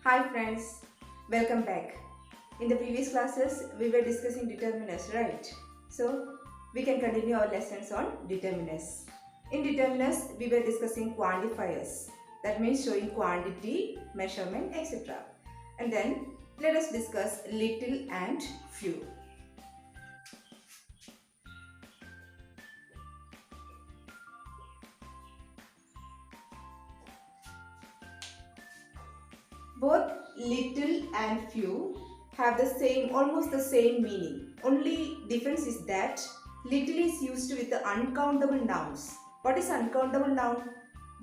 Hi friends, welcome back. In the previous classes, we were discussing determinants, right? So, we can continue our lessons on determinants. In determinants, we were discussing quantifiers. That means showing quantity, measurement, etc. And then, let us discuss little and few. Both little and few have the same, almost the same meaning. Only difference is that little is used with the uncountable nouns. What is uncountable noun?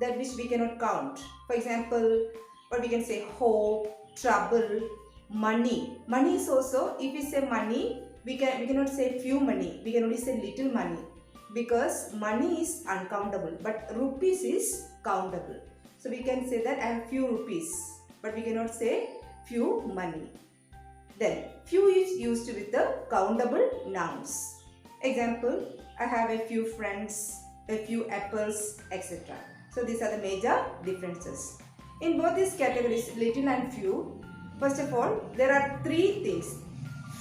That which we cannot count. For example, what we can say hope, trouble, money. Money is also, if we say money, we cannot say few money. We can only say little money because money is uncountable, but rupees is countable. So we can say that I have few rupees, but we cannot say few money. Then few is used with the countable nouns. Example, I have a few friends, a few apples, etc. So these are the major differences. In both these categories, little and few, first of all, there are three things: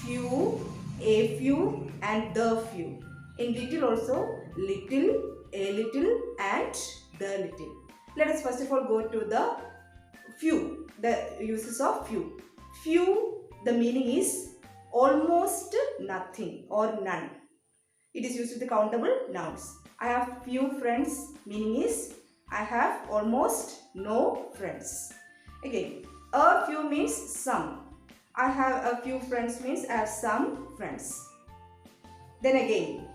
few, a few, and the few. In little also, little, a little, and the little. Let us first of all go to the few, the uses of few. Few, the meaning is almost nothing or none. It is used with the countable nouns. I have few friends, meaning is I have almost no friends. Again, a few means some. I have a few friends means I have some friends. Then again,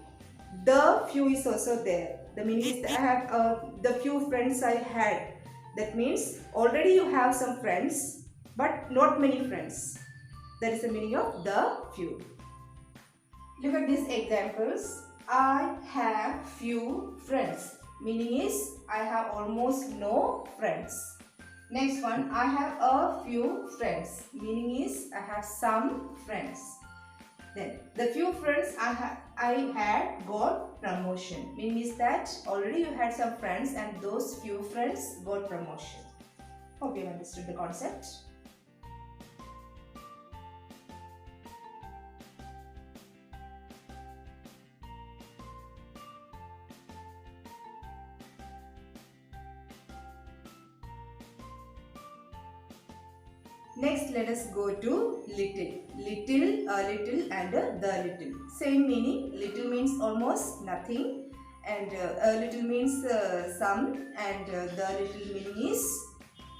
the few is also there. The meaning is I have the few friends I had. That means already you have some friends, but not many friends. That is the meaning of the few. Look at these examples. I have few friends. Meaning is I have almost no friends. Next one, I have a few friends. Meaning is I have some friends. Then the few friends I had got promotion. Means that already you had some friends and those few friends got promotion. Hope you understood the concept. Next, let us go to little. Little, a little, and the little. Same meaning. Little means almost nothing, and a little means some, and the little meaning is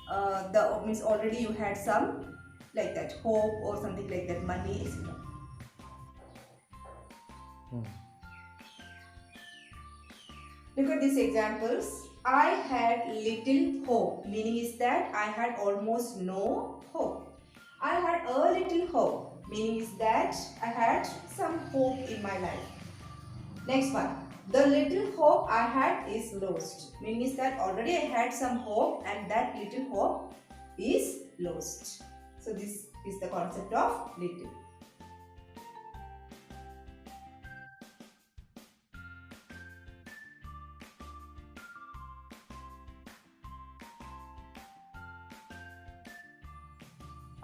the means already you had some, like that, hope or something like that, money, etc. Look at these examples. I had little hope, meaning is that I had almost no hope. I had a little hope, meaning is that I had some hope in my life. Next one. The little hope I had is lost, meaning is that already I had some hope and that little hope is lost. So this is the concept of little.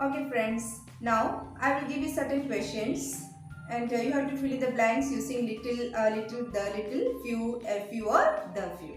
Okay friends, now I will give you certain questions and you have to fill in the blanks using little, little, the little, few, a few or the few.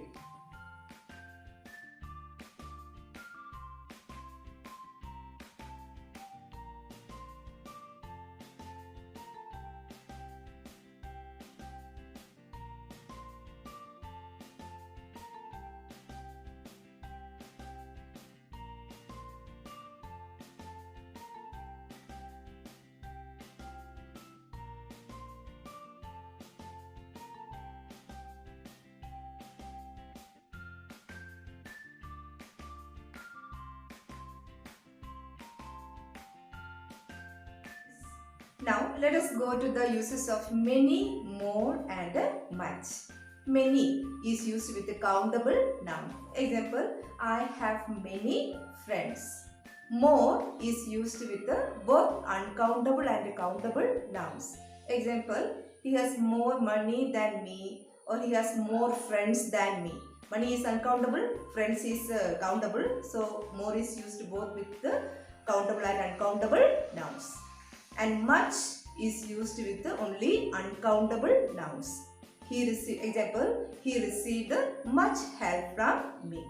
Now let us go to the uses of many, more and much. Many is used with the countable noun. Example, I have many friends. More is used with the both uncountable and countable nouns. Example, he has more money than me, or he has more friends than me. Money is uncountable, friends is countable. So more is used both with the countable and uncountable nouns. And much is used with the only uncountable nouns. He received, example, he received much help from me.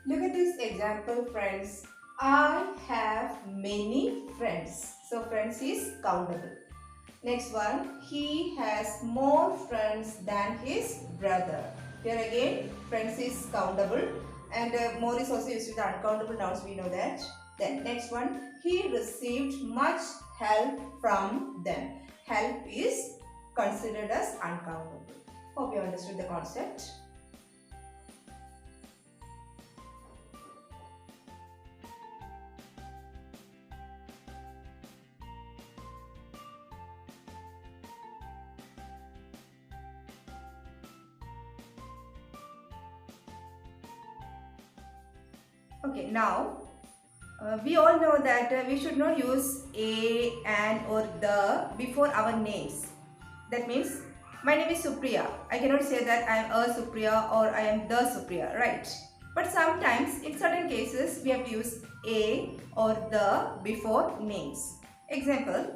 Look at this example, friends. I have many friends. So friends is countable. Next one, he has more friends than his brother. Here again, friends is countable, and more is also used with uncountable nouns, we know that. Then next one, he received much help from them. Help is considered as uncountable. Hope you understood the concept. Okay, now we all know that we should not use a, an or the before our names. That means my name is Supriya. I cannot say that I am a Supriya or I am the Supriya, right? But sometimes in certain cases we have to use a or the before names. Example,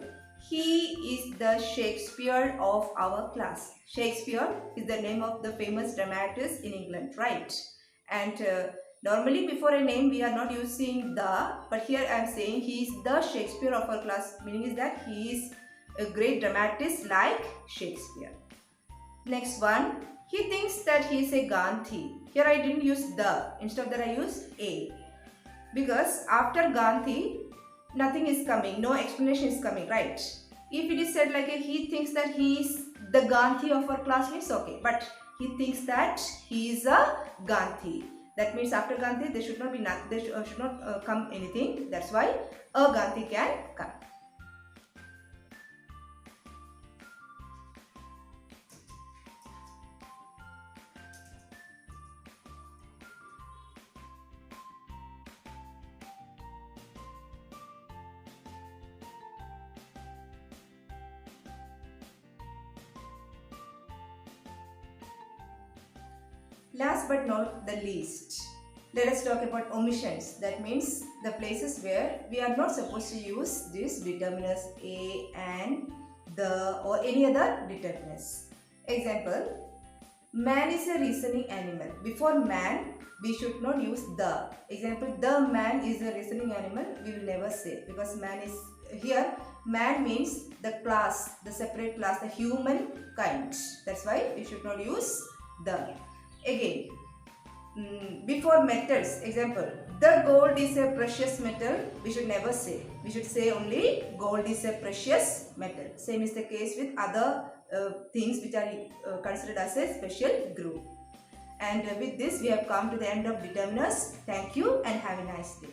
he is the Shakespeare of our class. Shakespeare is the name of the famous dramatist in England, right? And normally before a name we are not using the, but here I am saying he is the Shakespeare of our class, meaning is that he is a great dramatist like Shakespeare. Next one, he thinks that he is a Gandhi. Here I didn't use the, instead of that I use a, because after Gandhi nothing is coming, no explanation is coming, right? If it is said like he thinks that he is the Gandhi of our class, means okay, but he thinks that he is a Gandhi. That means after Gandhi there should not be should not come anything. That's why a Gandhi can come. Last but not the least, let us talk about omissions. That means the places where we are not supposed to use this determiners a, and, the, or any other determiners. Example, man is a reasoning animal. Before man, we should not use the. Example, the man is a reasoning animal, we will never say, because man is here. Man means the class, the separate class, the human kind. That's why we should not use the. Again, before metals, example, the gold is a precious metal, we should never say. We should say only gold is a precious metal. Same is the case with other things which are considered as a special group. And with this we have come to the end of determiners. Thank you and have a nice day.